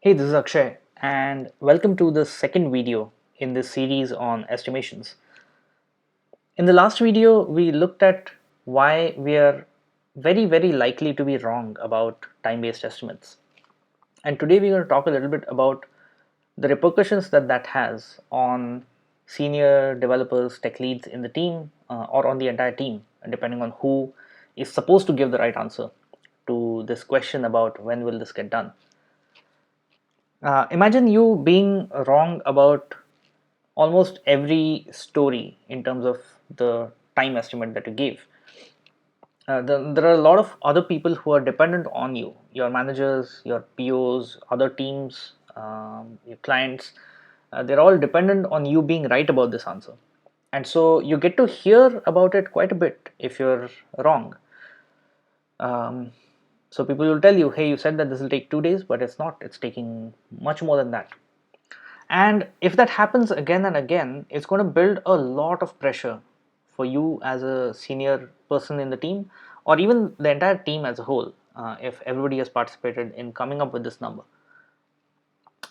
Hey, this is Akshay, and welcome to the second video in this series on estimations. In the last video, we looked at why we are very likely to be wrong about time based estimates. And today, we're going to talk a little bit about the repercussions that has on senior developers, tech leads in the team, or on the entire team, depending on who is supposed to give the right answer to this question about when will this get done. Imagine you being wrong about almost every story in terms of the time estimate that you gave. There are a lot of other people who are dependent on you, your managers, your POs, other teams, your clients. They're all dependent on you being right about this answer. And so you get to hear about it quite a bit if you're wrong. Um, so people will tell you, hey, you said that this will take 2 days, but it's not, it's taking much more than that. And if that happens again and again, it's going to build a lot of pressure for you as a senior person in the team, or even the entire team as a whole, if everybody has participated in coming up with this number.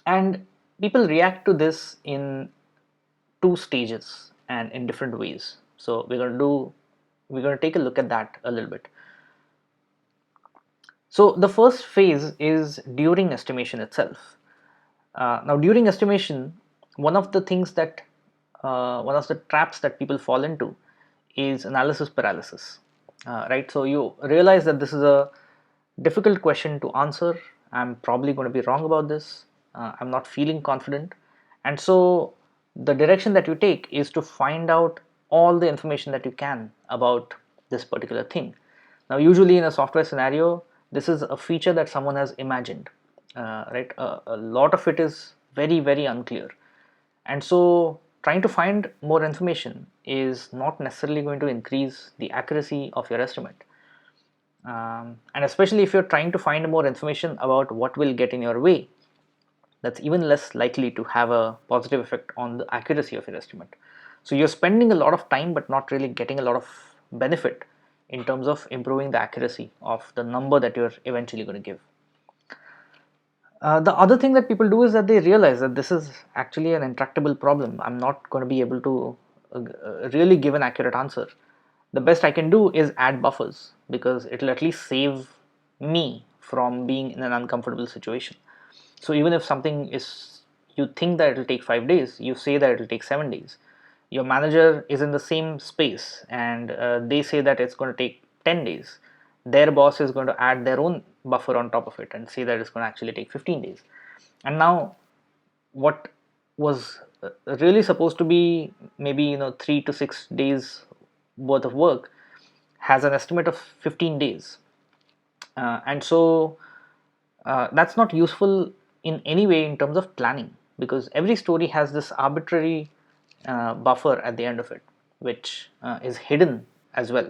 And people react to this in two stages and in different ways. So we're going to take a look at that a little bit. So the first phase is during estimation itself. Now, during estimation, one of the things that one of the traps that people fall into is analysis paralysis. Right, so you realize that this is a difficult question to answer. I'm probably going to be wrong about this. I'm not feeling confident, and so the direction that you take is to find out all the information that you can about this particular thing. Now, usually in a software scenario, this is a feature that someone has imagined, right? A lot of it is very unclear, and so trying to find more information is not necessarily going to increase the accuracy of your estimate. And especially if you're trying to find more information about what will get in your way, that's even less likely to have a positive effect on the accuracy of your estimate. So you're spending a lot of time but not really getting a lot of benefit in terms of improving the accuracy of the number that you're eventually going to give. The other thing that people do is that they realize that this is actually an intractable problem. I'm not going to be able to really give an accurate answer. The best I can do is add buffers because it'll at least save me from being in an uncomfortable situation. So even if something is, you think that it'll take 5 days, you say that it'll take 7 days. Your manager is in the same space and they say that it's going to take 10 days. Their boss is going to add their own buffer on top of it and say that it's going to actually take 15 days. And now what was really supposed to be maybe 3 to 6 days worth of work has an estimate of 15 days. And so that's not useful in any way in terms of planning, because every story has this arbitrary buffer at the end of it, which is hidden as well,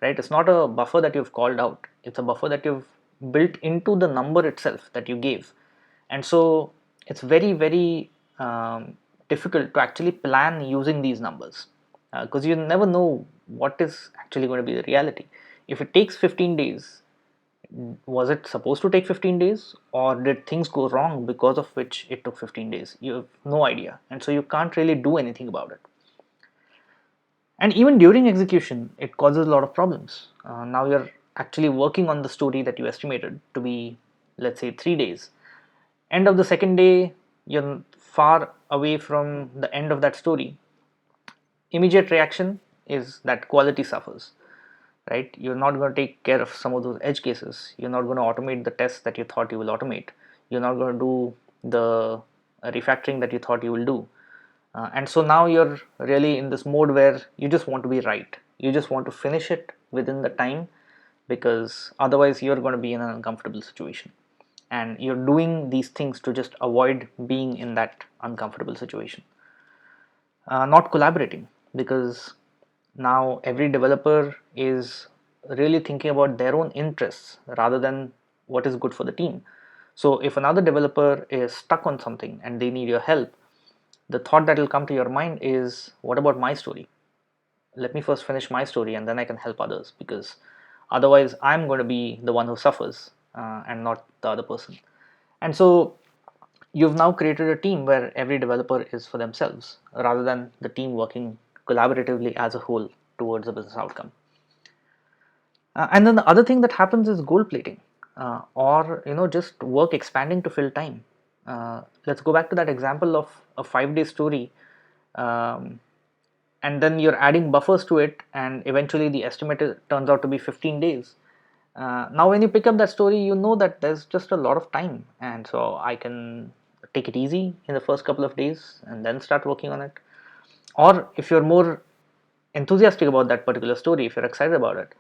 right? It's not a buffer that you've called out, it's a buffer that you've built into the number itself that you gave. And so it's very difficult to actually plan using these numbers, because you never know what is actually going to be the reality. If it takes 15 days, was it supposed to take 15 days, or did things go wrong because of which it took 15 days? You have no idea, and so you can't really do anything about it. And even during execution, it causes a lot of problems. Now you're actually working on the story that you estimated to be, let's say, 3 days. End of the second day, you're far away from the end of that story. Immediate reaction is that quality suffers, right? You're not going to take care of some of those edge cases. You're not going to automate the tests that you thought you will automate. You're not going to do the refactoring that you thought you will do. And so now you're really in this mode where you just want to be right. You just want to finish it within the time, because otherwise you're going to be in an uncomfortable situation. And you're doing these things to just avoid being in that uncomfortable situation. Not collaborating, because now every developer is really thinking about their own interests rather than what is good for the team. So if another developer is stuck on something and they need your help, the thought that will come to your mind is, what about my story? Let me first finish my story and then I can help others, because otherwise I'm going to be the one who suffers, and not the other person. And so you've now created a team where every developer is for themselves rather than the team working collaboratively as a whole towards a business outcome. And then the other thing that happens is gold plating, or just work expanding to fill time. Let's go back to that example of a 5-day story, um, and then you're adding buffers to it, and eventually the estimate turns out to be 15 days. Now when you pick up that story, you know that there's just a lot of time, and so I can take it easy in the first couple of days and then start working on it. Or if you're more enthusiastic about that particular story, if you're excited about it,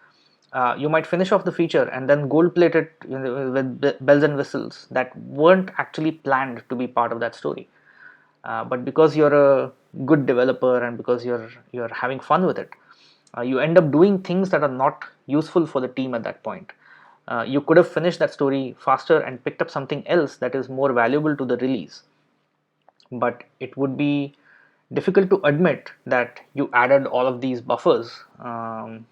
you might finish off the feature and then gold plate it, with bells and whistles that weren't actually planned to be part of that story. But because you're a good developer and because you're having fun with it, you end up doing things that are not useful for the team at that point. You could have finished that story faster and picked up something else that is more valuable to the release, but it would be difficult to admit that you added all of these buffers, and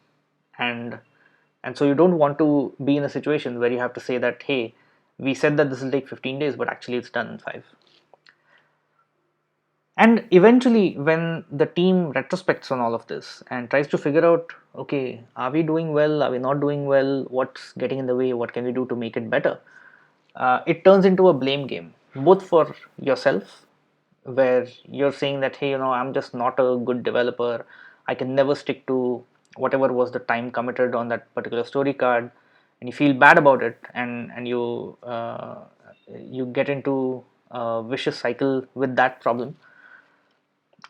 so you don't want to be in a situation where you have to say that, hey, we said that this will take 15 days but actually it's done in 5. And eventually when the team retrospects on all of this and tries to figure out, okay, are we doing well, are we not doing well, what's getting in the way, what can we do to make it better, it turns into a blame game, both for yourself, where you're saying that, hey, I'm just not a good developer, I can never stick to whatever was the time committed on that particular story card, and you feel bad about it, and you get into a vicious cycle with that problem.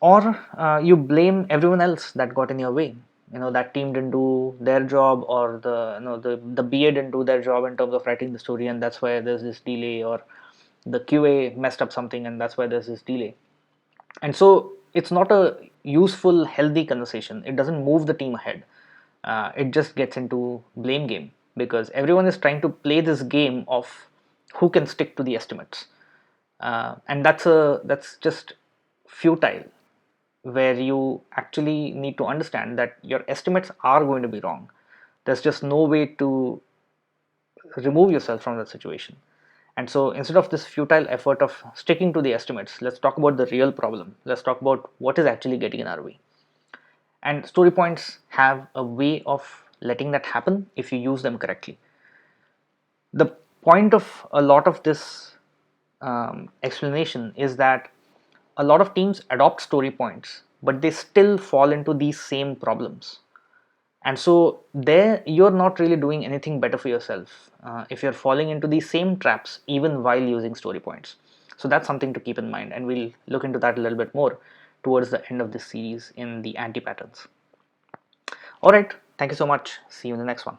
Or you blame everyone else that got in your way. That team didn't do their job, or the BA didn't do their job in terms of writing the story, and that's why there's this delay, or the QA messed up something and that's why there's this delay. And so it's not a useful, healthy conversation. It doesn't move the team ahead. It just gets into blame game, because everyone is trying to play this game of who can stick to the estimates, and that's just futile, where you actually need to understand that your estimates are going to be wrong. There's just no way to remove yourself from that situation. And so instead of this futile effort of sticking to the estimates, let's talk about the real problem. Let's talk about what is actually getting in our way. And story points have a way of letting that happen if you use them correctly. The point of a lot of this explanation is that a lot of teams adopt story points, but they still fall into these same problems. And so there you're not really doing anything better for yourself if you're falling into these same traps even while using story points. So that's something to keep in mind, and we'll look into that a little bit more towards the end of this series in the anti patterns. All right, thank you so much. See you in the next one.